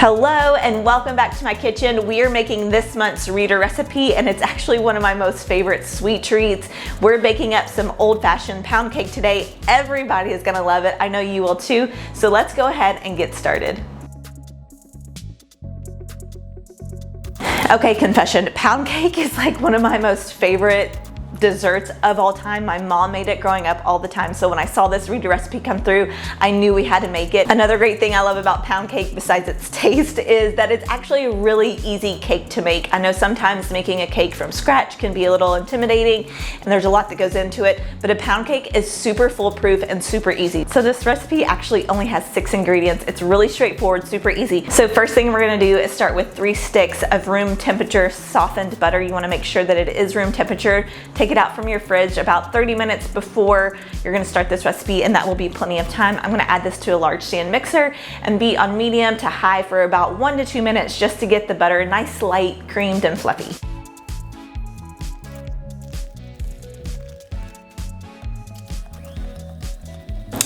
Hello and welcome back to my kitchen. We are making this month's reader recipe and it's actually one of my most favorite sweet treats. We're baking up some old-fashioned pound cake today. Everybody is gonna love it. I know you will too. So let's go ahead and get started. Okay, confession, pound cake is like one of my most favorite desserts of all time. My mom made it growing up all the time, so when I saw this reader recipe come through, I knew we had to make it. Another great thing I love about pound cake, besides its taste, is that it's actually a really easy cake to make. I know sometimes making a cake from scratch can be a little intimidating and there's a lot that goes into it, but a pound cake is super foolproof and super easy. So this recipe actually only has 6 ingredients. It's really straightforward, super easy. So first thing we're gonna do is start with 3 sticks of room temperature softened butter. You wanna make sure that it is room temperature. Take it out from your fridge about 30 minutes before you're gonna start this recipe, and that will be plenty of time. I'm gonna add this to a large stand mixer and be on medium to high for about 1 to 2 minutes just to get the butter nice, light, creamed and fluffy.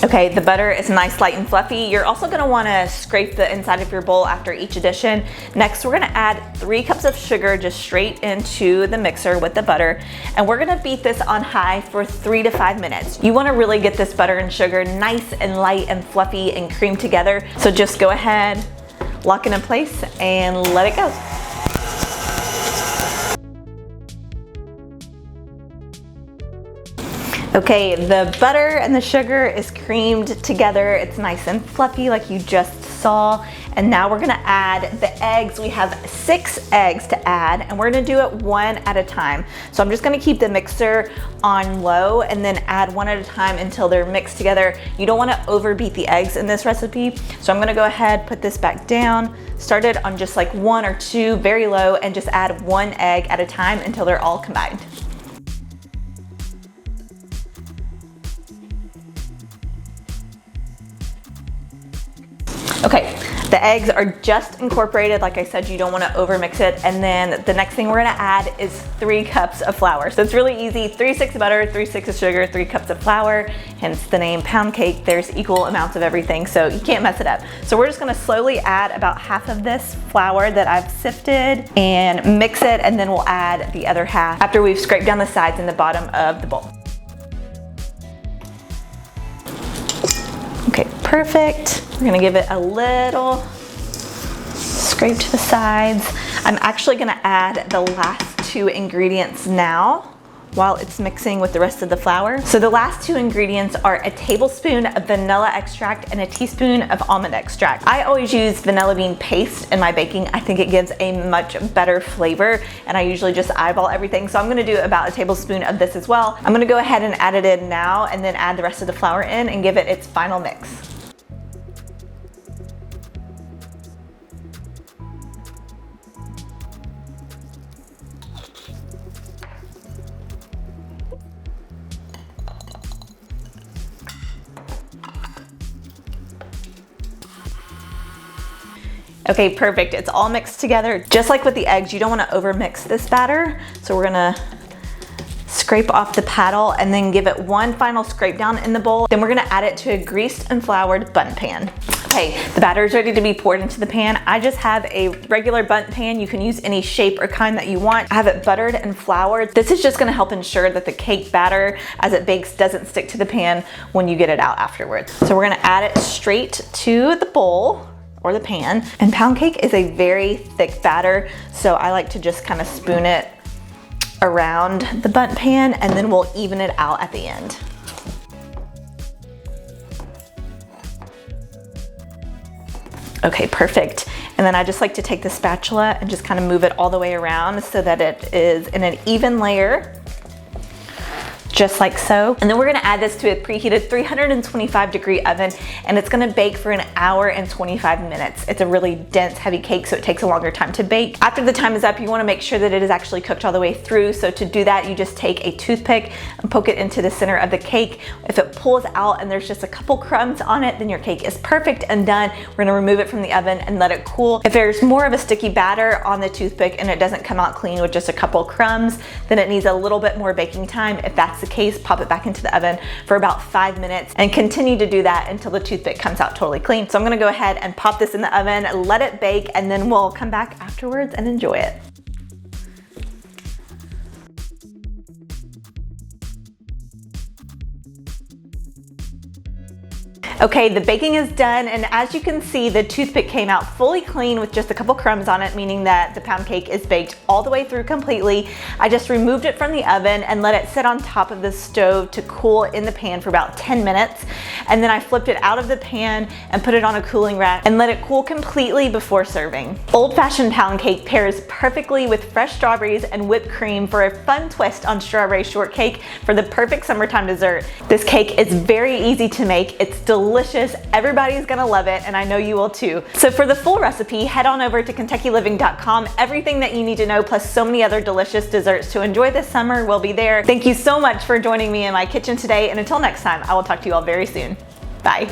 Okay, the butter is nice, light, and fluffy. You're also gonna wanna scrape the inside of your bowl after each addition. Next, we're gonna add 3 cups of sugar just straight into the mixer with the butter. And we're gonna beat this on high for 3 to 5 minutes. You wanna really get this butter and sugar nice and light and fluffy and creamed together. So just go ahead, lock it in place and let it go. Okay, the butter and the sugar is creamed together. It's nice and fluffy like you just saw. And now we're gonna add the eggs. We have 6 eggs to add and we're gonna do it 1 at a time. So I'm just gonna keep the mixer on low and then add 1 at a time until they're mixed together. You don't wanna overbeat the eggs in this recipe. So I'm gonna go ahead, put this back down, start it on just like 1 or 2, very low, and just add 1 egg at a time until they're all combined. Okay, the eggs are just incorporated. Like I said, you don't want to overmix it. And then the next thing we're going to add is 3 cups of flour. So it's really easy. 3 sticks of butter, 3 sticks of sugar, 3 cups of flour, hence the name pound cake. There's equal amounts of everything, so you can't mess it up. So we're just going to slowly add about half of this flour that I've sifted and mix it, and then we'll add the other half after we've scraped down the sides and the bottom of the bowl. Okay, perfect. We're gonna give it a little scrape to the sides. I'm actually gonna add the last 2 ingredients now while it's mixing with the rest of the flour. So the last 2 ingredients are a tablespoon of vanilla extract and a teaspoon of almond extract. I always use vanilla bean paste in my baking. I think it gives a much better flavor, and I usually just eyeball everything. So I'm gonna do about a tablespoon of this as well. I'm gonna go ahead and add it in now and then add the rest of the flour in and give it its final mix. Okay, perfect. It's all mixed together. Just like with the eggs, you don't want to overmix this batter. So we're gonna scrape off the paddle and then give it 1 final scrape down in the bowl. Then we're gonna add it to a greased and floured bundt pan. Okay, the batter is ready to be poured into the pan. I just have a regular bundt pan. You can use any shape or kind that you want. I have it buttered and floured. This is just gonna help ensure that the cake batter as it bakes doesn't stick to the pan when you get it out afterwards. So we're gonna add it straight to the bowl or the pan. And pound cake is a very thick batter, so I like to just kind of spoon it around the bundt pan and then we'll even it out at the end. Okay, perfect. And then I just like to take the spatula and just kind of move it all the way around so that it is in an even layer, just like so. And then we're gonna add this to a preheated 325-degree oven, and it's gonna bake for 1 hour and 25 minutes. It's a really dense, heavy cake, so it takes a longer time to bake. After the time is up, you wanna make sure that it is actually cooked all the way through. So to do that, you just take a toothpick and poke it into the center of the cake. If it pulls out and there's just a couple crumbs on it, then your cake is perfect and done. We're gonna remove it from the oven and let it cool. If there's more of a sticky batter on the toothpick and it doesn't come out clean with just a couple crumbs, then it needs a little bit more baking time. If that's the case, pop it back into the oven for about 5 minutes, and continue to do that until the toothpick comes out totally clean. So I'm gonna go ahead and pop this in the oven, let it bake, and then we'll come back afterwards and enjoy it. Okay, the baking is done, and as you can see, the toothpick came out fully clean with just a couple crumbs on it, meaning that the pound cake is baked all the way through completely. I just removed it from the oven and let it sit on top of the stove to cool in the pan for about 10 minutes. And then I flipped it out of the pan and put it on a cooling rack and let it cool completely before serving. Old-fashioned pound cake pairs perfectly with fresh strawberries and whipped cream for a fun twist on strawberry shortcake for the perfect summertime dessert. This cake is very easy to make. It's delicious. Everybody's gonna love it, and I know you will too. So for the full recipe, head on over to KentuckyLiving.com. Everything that you need to know, plus so many other delicious desserts to enjoy this summer, will be there. Thank you so much for joining me in my kitchen today, and until next time, I will talk to you all very soon. Bye.